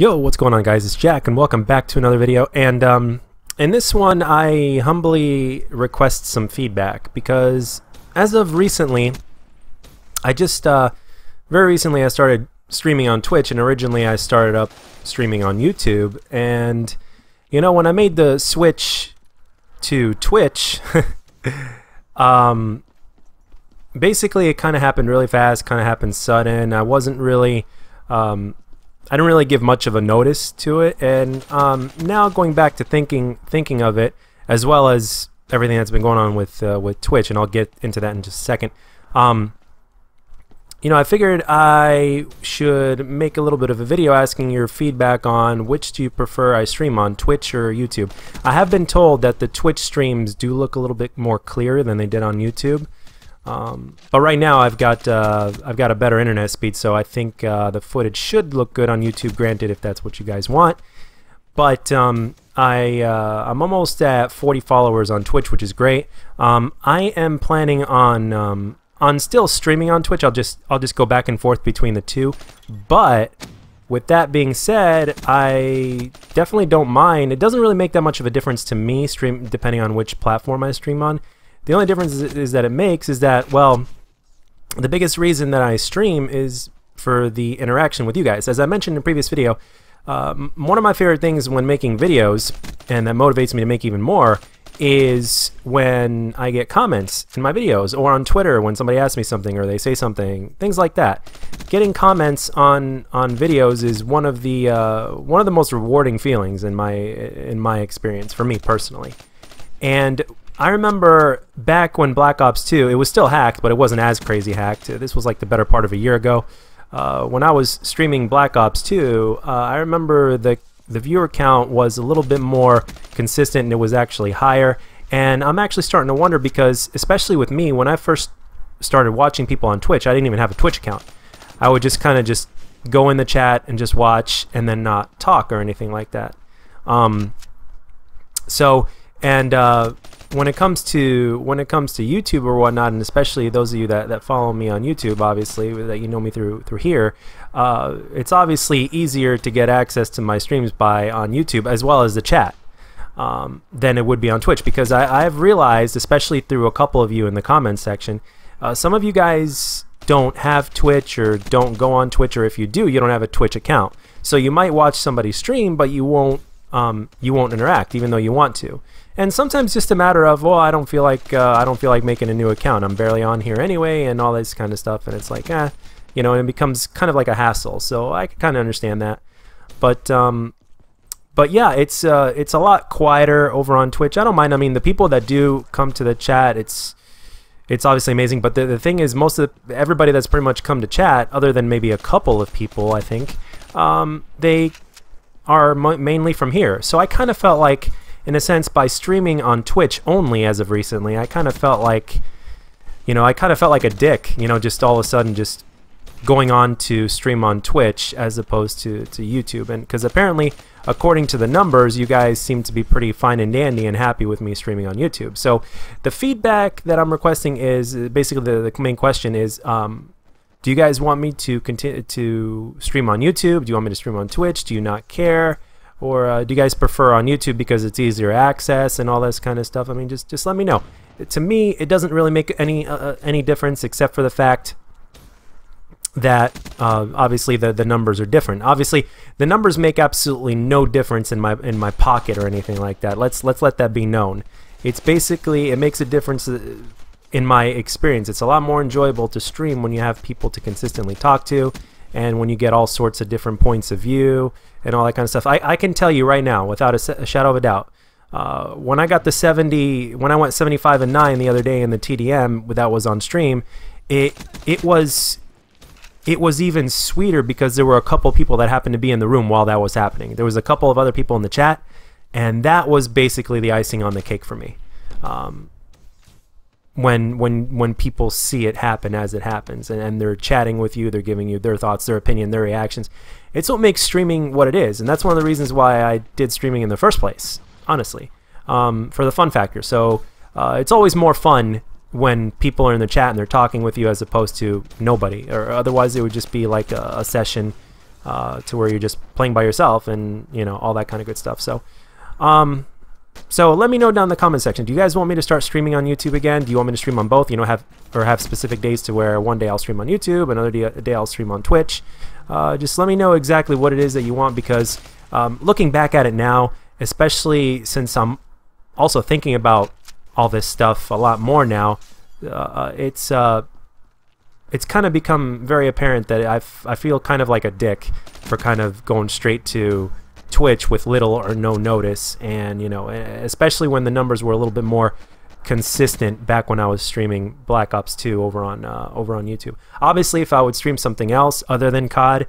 Yo, what's going on, guys? It's Jack and welcome back to another video. And in this one I humbly request some feedback because as of recently I just very recently I started streaming on Twitch, and originally I started up streaming on YouTube. And you know, when I made the switch to Twitch basically it kind of happened really fast, kind of happened sudden. I wasn't really I didn't really give much of a notice to it, and now going back to thinking of it, as well as everything that's been going on with Twitch, and I'll get into that in just a second. You know, I figured I should make a little bit of a video asking your feedback on which do you prefer I stream on, Twitch or YouTube. I have been told that the Twitch streams do look a little bit more clear than they did on YouTube. But right now I've got a better internet speed, so I think the footage should look good on YouTube, granted, if that's what you guys want. But I'm almost at 40 followers on Twitch, which is great. I am planning on still streaming on Twitch. I'll just go back and forth between the two. But with that being said, I definitely don't mind. It doesn't really make that much of a difference to me, depending on which platform I stream on. The only difference is that, well, the biggest reason that I stream is for the interaction with you guys. As I mentioned in a previous video, one of my favorite things when making videos, and that motivates me to make even more, is when I get comments in my videos, or on Twitter when somebody asks me something or they say something, things like that. Getting comments on videos is one of the most rewarding feelings in my experience, for me personally. And I remember back when Black Ops 2, it was still hacked, but it wasn't as crazy hacked. This was like the better part of a year ago. When I was streaming Black Ops 2, I remember the viewer count was a little bit more consistent, and it was actually higher. And I'm actually starting to wonder, because especially with me, when I first started watching people on Twitch, I didn't even have a Twitch account. I would just kind of just go in the chat and just watch and then not talk or anything like that. When it comes to YouTube or whatnot, and especially those of you that follow me on YouTube, obviously, that you know me through here, it's obviously easier to get access to my streams on YouTube, as well as the chat, than it would be on Twitch, because I've realized, especially through a couple of you in the comments section, some of you guys don't have Twitch or don't go on Twitch, or if you do, you don't have a Twitch account. So you might watch somebody stream, but you won't interact, even though you want to. And sometimes just a matter of, well, I don't feel like making a new account. I'm barely on here anyway, and all this kind of stuff. And it's like, you know, and it becomes kind of like a hassle. So I can kind of understand that. But yeah, it's a lot quieter over on Twitch. I don't mind. I mean, the people that do come to the chat, it's obviously amazing. But the thing is, everybody that's pretty much come to chat, other than maybe a couple of people, I think, they are mainly from here. So I kind of felt like, in a sense, by streaming on Twitch only as of recently, I kind of felt like, you know, a dick, you know, just all of a sudden just going on to stream on Twitch as opposed to YouTube. And because apparently, according to the numbers, you guys seem to be pretty fine and dandy and happy with me streaming on YouTube. So the feedback that I'm requesting is basically, the main question is, do you guys want me to continue to stream on YouTube? Do you want me to stream on Twitch? Do you not care? Or do you guys prefer on YouTube because it's easier access and all this kind of stuff? I mean, just let me know. To me, it doesn't really make any difference, except for the fact that obviously the numbers are different. Obviously, the numbers make absolutely no difference in my pocket or anything like that. Let's let that be known. It's basically, it makes a difference in my experience. It's a lot more enjoyable to stream when you have people to consistently talk to, and when you get all sorts of different points of view and all that kind of stuff. I can tell you right now, without a shadow of a doubt, when I got the 70, when I went 75 and 9 the other day in the TDM that was on stream, it was even sweeter because there were a couple people that happened to be in the room while that was happening. There was a couple of other people in the chat, and that was basically the icing on the cake for me. When people see it happen as it happens, and they're chatting with you, they're giving you their thoughts, their opinion, their reactions. It's what makes streaming what it is, and that's one of the reasons why I did streaming in the first place, honestly, for the fun factor. So it's always more fun when people are in the chat and they're talking with you, as opposed to nobody, or otherwise it would just be like a session to where you're just playing by yourself and all that kind of good stuff. So so let me know down in the comment section. Do you guys want me to start streaming on YouTube again? Do you want me to stream on both? Have specific days to where one day I'll stream on YouTube, another day I'll stream on Twitch. Just let me know exactly what it is that you want, because looking back at it now, especially since I'm also thinking about all this stuff a lot more now, it's kind of become very apparent that I feel kind of like a dick for kind of going straight to Twitch with little or no notice, and especially when the numbers were a little bit more consistent back when I was streaming Black Ops 2 over on YouTube. Obviously, if I would stream something else other than COD,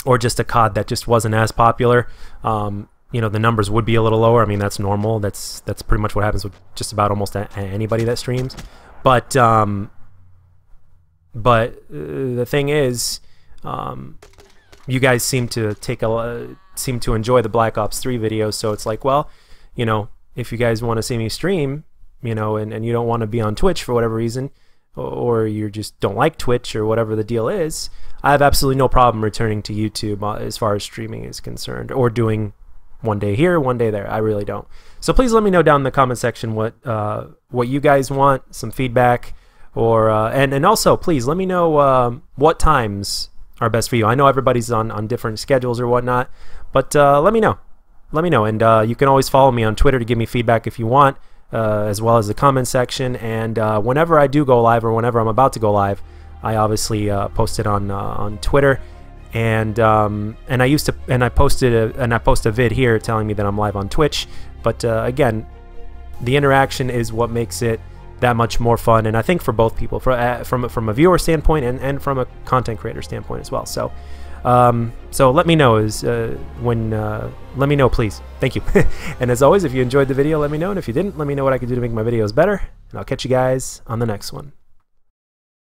or just a COD that just wasn't as popular, the numbers would be a little lower. I mean, that's normal. That's pretty much what happens with just about almost anybody that streams. But the thing is, you guys seem to enjoy the Black Ops 3 videos, so it's like, well, if you guys want to see me stream, and you don't want to be on Twitch for whatever reason, or you just don't like Twitch or whatever the deal is, I have absolutely no problem returning to YouTube as far as streaming is concerned, or doing one day here, one day there. I really don't. So please let me know down in the comment section what you guys want, some feedback, or and also please let me know what times are best for you. I know everybody's on different schedules or whatnot, but let me know. And you can always follow me on Twitter to give me feedback if you want, as well as the comment section. And whenever I do go live, or whenever I'm about to go live, I obviously post it on Twitter. And I post a vid here telling me that I'm live on Twitch. But again, the interaction is what makes it that much more fun, and I think for both people, from a viewer standpoint and from a content creator standpoint as well. So so let me know let me know, please. Thank you. And as always, if you enjoyed the video, let me know, and if you didn't, let me know what I could do to make my videos better, and I'll catch you guys on the next one.